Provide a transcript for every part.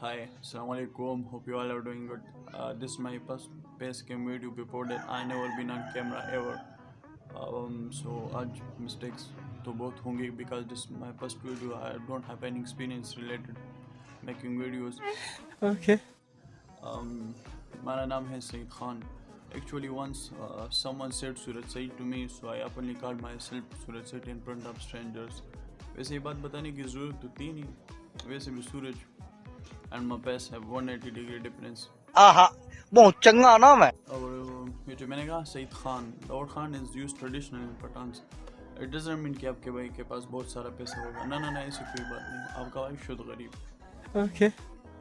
Hi, Assalamu alaikum. Hope you all are doing good. This is my first base cam video before that. I never been on camera ever. So आज mistakes तो बहुत होंगे because this is my first video. I don't have any experience related making videos. Okay. मेरा नाम है Saeed Khan. Actually, once someone said Suraj Said to me, so I openly called myself Suraj Said in front of strangers. वैसे ये बात बताने की ज़रूरत तो थी नहीं. वैसे भी सूरज and my past have 180-degree difference. आहा बहुत चंगा नाम है. और ये जो मैंने कहा Saeed Khan, the word Khan is used traditional in Patans. It doesn't mean कि आपके भाई के पास बहुत सारा पैसा होगा. ना ऐसी कोई बात नहीं. आपका भाई शुद्ध गरीब. Okay.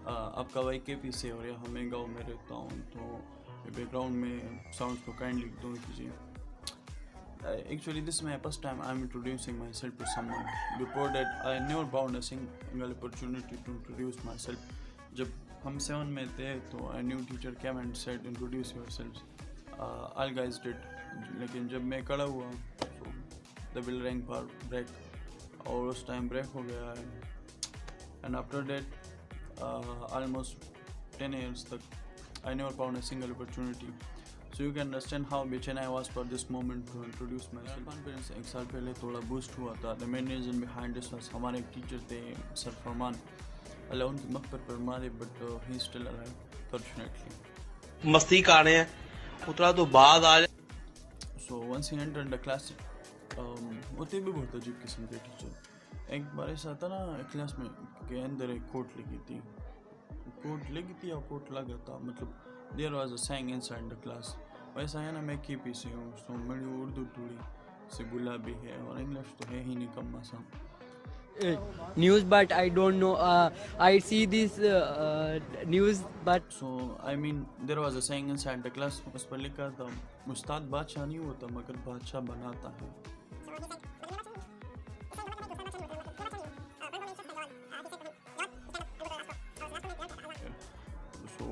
आपका भाई KP से और यहाँ मैं गाँव में रहता हूँ, तो बैकग्राउंड में साउंड को काइंडली इग्नोर कीजिए. Actually, this is my first time I'm introducing myself to someone. Before that, I never found a single opportunity to introduce myself. जब हम 7 में थे तो a new teacher came and said introduce yourselves. All guys did. लेकिन जब मैं खड़ा हुआ तो the bell rang for break और उस time break हो गया है. And after that, almost 10 years तक I never found a single opportunity. So you can understand how beaten I was for this moment to introduce myself. Confidence एक साल पहले थोड़ा boost हुआ था. The main reason behind this was हमारे teacher थे sir फरमान. अल्लाह उनकी मग़फ़िरत फरमाए, but he is still alive, fortunately. मस्ती कर रहे हैं उतना तो बाद आ जाए. So once he entered the class, होते भी बहुत अजीब किस्म के टीचर. एक बार ऐसा था ना क्लास में के अंदर एक कोट लगी थी या कोट लगा था, मतलब there was a saying inside the class. वैसा है ना, मैं KP से हूँ, तो मेरी उर्दू थोड़ी से गुलाबी है और इंग्लिश तो है ही नहीं कम सा. News, but I don't know. I see this news, but So I mean there was a saying inside the class. उस पर लिखा था उस्ताद बादशाह नहीं होता मगर बादशाह बनाता है. So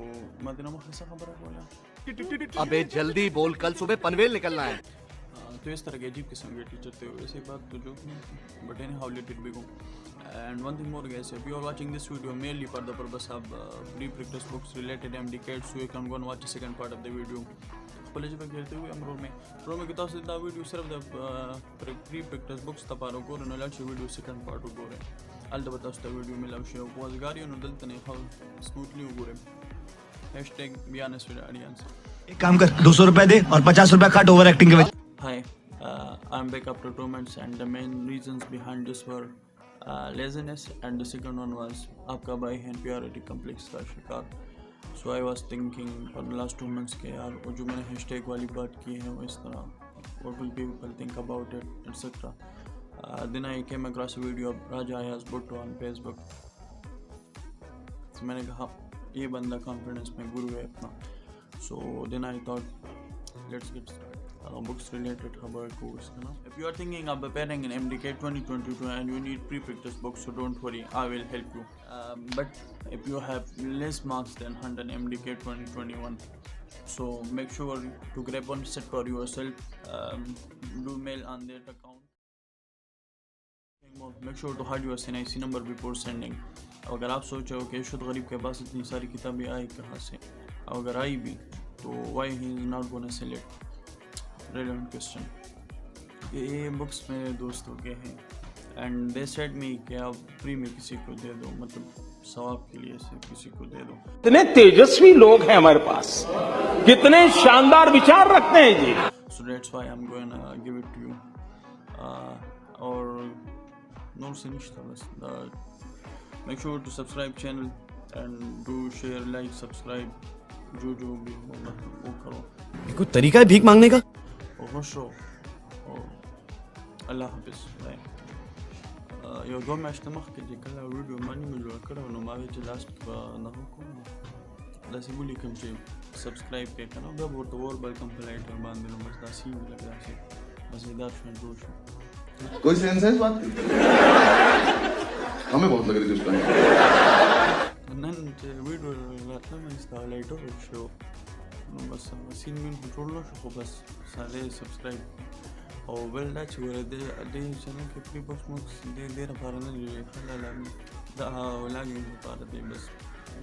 मदीना मुखलिसा खबर है बोला. अबे जल्दी बोल, कल सुबह पनवेल निकलना है. तो इस तरह के अजीब किस्म के टीचर थे. वैसे बात तो जो but any how let it be go. And one thing more guys, if you are watching this video merely for the purpose of pre-practice books related MDCAT, so you can go and watch the second part of the video. College में खेलते हुए हम रो में किताब से दा video सिर्फ the pre-practice books तपारो को रनल अच्छे वीडियो सेकंड पार्ट को गोरे अलते बतास्ता वीडियो में लाउशे को गाड़ियों ने दलते ने हाउ स्मूथली गोरे #BeHonestWithAudience. एक काम कर, 200 रुपए दे और 50 रुपए काट ओवर एक्टिंग के वजह. Hi, I'm back after 2 months and the main reasons behind this were laziness and the second one was आपका भाई है inferiority complex का शिकार. So I was thinking for the last 2 months के यार वो जो मैंने hashtag वाली बात की है वो इस तरह what will people think about it etc. Then I came across a video of Raja Ayaz Bhutto on Facebook. So मैंने कहा ये बंदा confidence में गुरु है अपना. So then I thought let's get started. Books related about course. If you are thinking of preparing in MDCAT 2022 and you need pre-practice books, so don't worry, I will help you. But if you have less marks than 100 MDCAT 2021, so make sure to grab one set for yourself. Do mail on that account. Make sure to hide your NIC number before sending. अगर आप सोच रहे हो कि शुद्ध गरीब के पास इतनी सारी किताबें आई कहाँ से, अगर आई भी तो why he is not gonna sell it? Relevant question. ये बुक्स मेरे दोस्तों के हैं एंड दे सेड मी कि आप फ्री में किसी को दे दो, मतलब सवाब के लिए से किसी को दे दो. कितने तेजस्वी लोग हैं हमारे पास, कितने शानदार विचार रखते हैं जी. So that's why I'm going to give it to you. और नोट से निश्चित बस. Make sure to subscribe channel and do share, like, subscribe. जो भी होगा वो करो. कोई तरीका है भीख मांगने का? खुश रहो और अल्लाह हाफिज़. यो दो मैच तमख के जिकला वीडियो मानी में जो करो नो मावे च लास्ट का ना हो को दासी बोली कम से सब्सक्राइब पे करो दा वो तो और वेलकम फ्लाइट और बांध देना बस दासी लग रहा है मजेदार फ्रेंड रोश. कोई सेंस है इस बात की? हमें बहुत लग रही थी उस टाइम. नन वीडियो लाता मैं इसका लाइट हो शो बस सीन में कंट्रोल शो बस सारे सब्सक्राइब और वेल दैट्स वेयर दे चैनल के प्री बॉक्स मुक्स दे रहा पारना जो है ला दा लागिंग पार दे बस